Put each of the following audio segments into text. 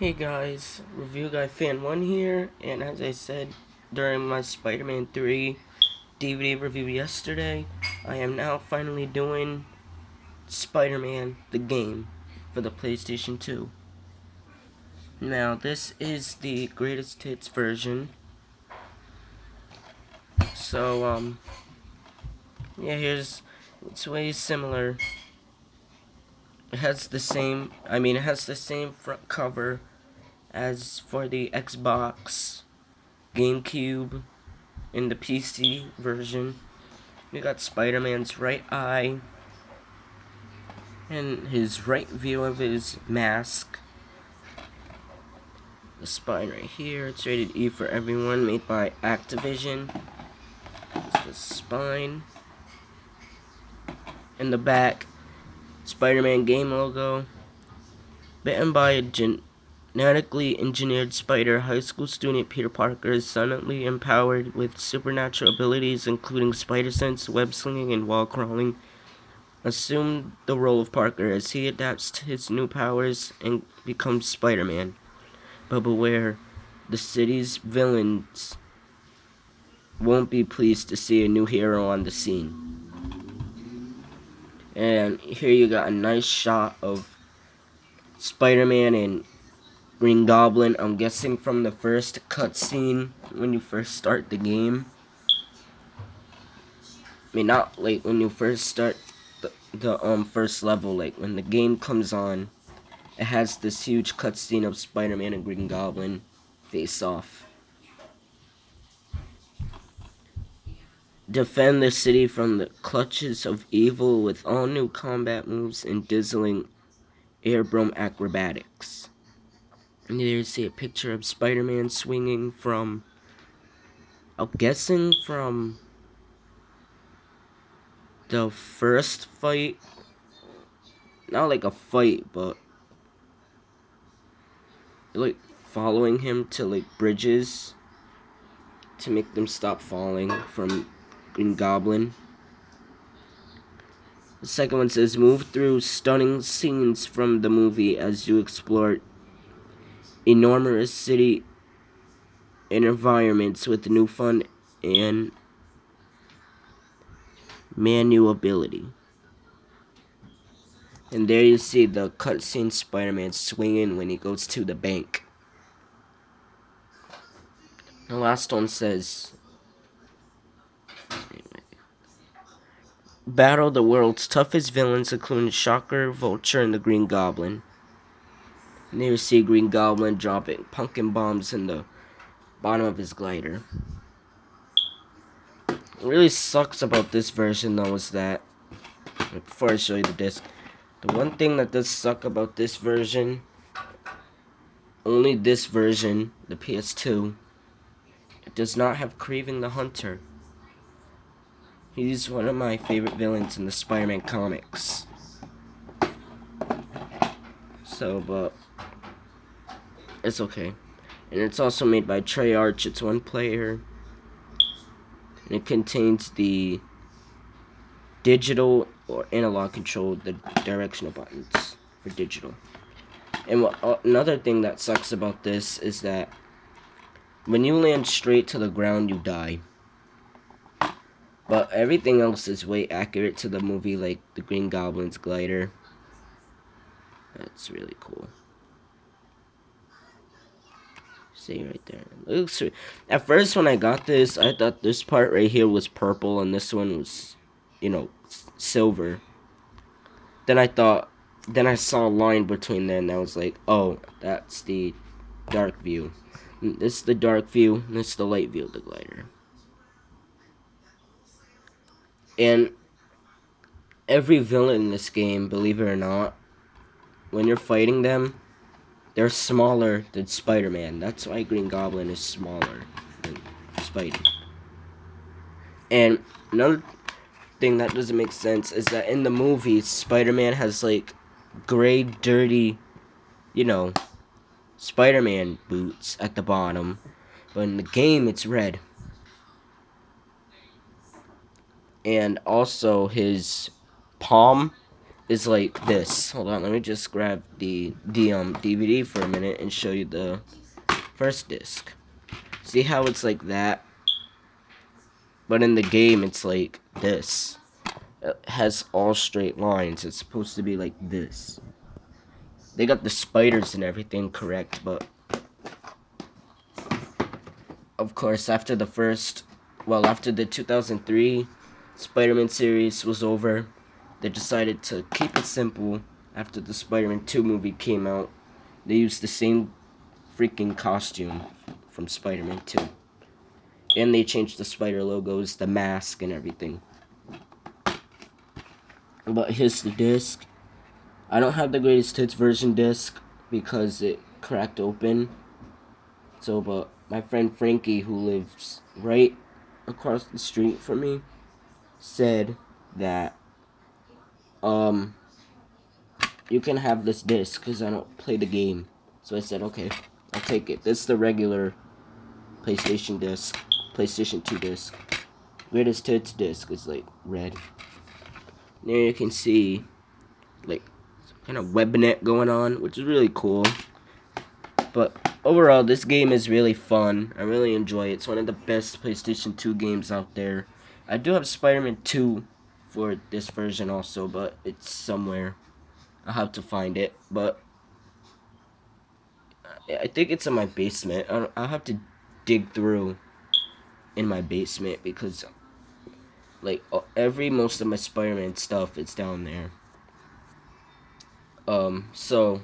Hey guys, Review Guy Fan 1 here, and as I said during my Spider-Man 3 DVD review yesterday, I am now finally doing Spider-Man the game for the PlayStation 2. Now, this is the greatest hits version, so, yeah, it's way similar. It has the same front cover as for the Xbox, GameCube, in the PC version. We got Spider-Man's right eye and his right view of his mask. The spine right here. It's rated E for everyone, made by Activision. It's the spine. In the back, Spider-Man game logo. Bitten by a genetically engineered spider, high school student Peter Parker is suddenly empowered with supernatural abilities including spider sense, web slinging, and wall crawling. Assume the role of Parker as he adapts to his new powers and becomes Spider-Man. But beware, the city's villains won't be pleased to see a new hero on the scene. And here you got a nice shot of Spider-Man and Green Goblin. I'm guessing from the first cutscene when you first start the game. I mean, not like when you first start the first level, like when the game comes on. It has this huge cutscene of Spider-Man and Green Goblin face off. Defend the city from the clutches of evil with all new combat moves and dizzying airborne acrobatics. And there you see a picture of Spider-Man swinging from, I'm guessing from the first fight. Not like a fight, but like following him to like bridges to make them stop falling from Green Goblin. The second one says, move through stunning scenes from the movie as you explore enormous city and environments with new fun and maneuverability. And there you see the cutscene Spider-Man swinging when he goes to the bank. The last one says, battle the world's toughest villains, including Shocker, Vulture, and the Green Goblin. And there you see Green Goblin dropping pumpkin bombs in the bottom of his glider. What really sucks about this version, though, is that, before I show you the disc, the one thing that does suck about this version, only this version, the PS2, it does not have Kraven the Hunter. He's one of my favorite villains in the Spider-Man comics. So, but it's okay. And it's also made by Treyarch. It's one player. And it contains the digital or analog control, the directional buttons for digital. And another thing that sucks about this is that when you land straight to the ground, you die. But everything else is way accurate to the movie, like the Green Goblin's glider. That's really cool. See right there. It looks, at first when I got this, I thought this part right here was purple and this one was, silver. Then I saw a line between them and I was like, oh, that's the dark view. This is the dark view, and this is the light view of the glider. And every villain in this game, believe it or not, when you're fighting them, they're smaller than Spider-Man. That's why Green Goblin is smaller than Spidey. And another thing that doesn't make sense is that in the movie, Spider-Man has like gray, dirty, Spider-Man boots at the bottom. But in the game, it's red. And also his palm is like this. Hold on, let me just grab the DVD for a minute and show you the first disc. See how it's like that? But in the game, it's like this. It has all straight lines. It's supposed to be like this. They got the spiders and everything correct, but of course, after the 2003 Spider-Man series was over, they decided to keep it simple. After the Spider-Man 2 movie came out, they used the same freaking costume from Spider-Man 2. And they changed the spider logos, the mask, and everything. But here's the disc. I don't have the greatest hits version disc because it cracked open. So, but my friend Frankie, who lives right across the street from me, said that you can have this disc because I don't play the game. So I said, okay, I'll take it. This is the regular PlayStation disc, PlayStation 2 disc. Greatest hits disc is like red. There you can see like some kind of webnet going on, which is really cool. But overall, this game is really fun. I really enjoy it. It's one of the best PlayStation 2 games out there. I do have Spider-Man 2 for this version also, but it's somewhere. I'll have to find it. But I think it's in my basement. I'll have to dig through in my basement because like most of my Spider-Man stuff is down there. So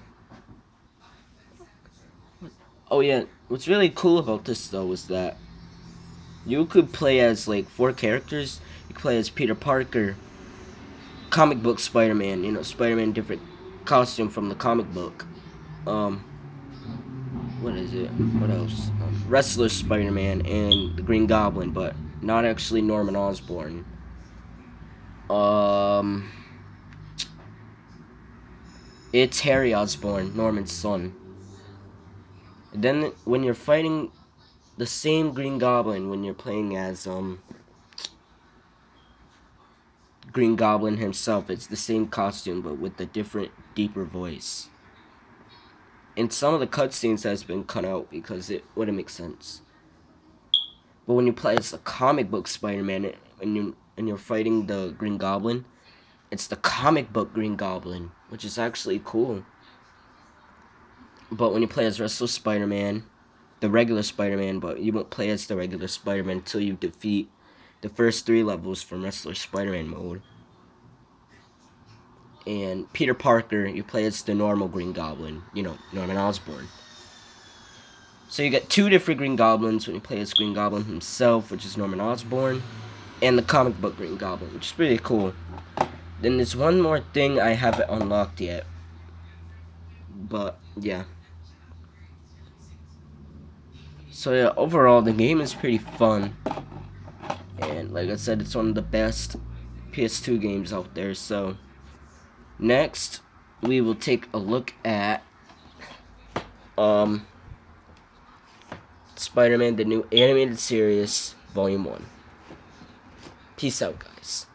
oh yeah, what's really cool about this though is that you could play as like 4 characters. You could play as Peter Parker, comic book Spider-Man, you know, Spider-Man different costume from the comic book. What is it? What else? Wrestler Spider-Man and the Green Goblin, but not actually Norman Osborn. It's Harry Osborn, Norman's son. And then when you're fighting the same Green Goblin, when you're playing as Green Goblin himself, it's the same costume but with a different, deeper voice. And some of the cutscenes has been cut out because it wouldn't make sense. But when you play as the comic book Spider-Man, and you're fighting the Green Goblin, it's the comic book Green Goblin, which is actually cool. But when you play as Wrestler Spider-Man, the regular Spider-Man, but you won't play as the regular Spider-Man until you defeat the first 3 levels from Wrestler Spider-Man mode. And Peter Parker, you play as the normal Green Goblin, you know, Norman Osborn. So you get 2 different Green Goblins when you play as Green Goblin himself, which is Norman Osborn, and the comic book Green Goblin, which is pretty cool. Then there's one more thing I haven't unlocked yet. But, yeah. So, yeah, overall, the game is pretty fun. And, like I said, it's one of the best PS2 games out there. So, next, we will take a look at Spider-Man, the new animated series, Volume 1. Peace out, guys.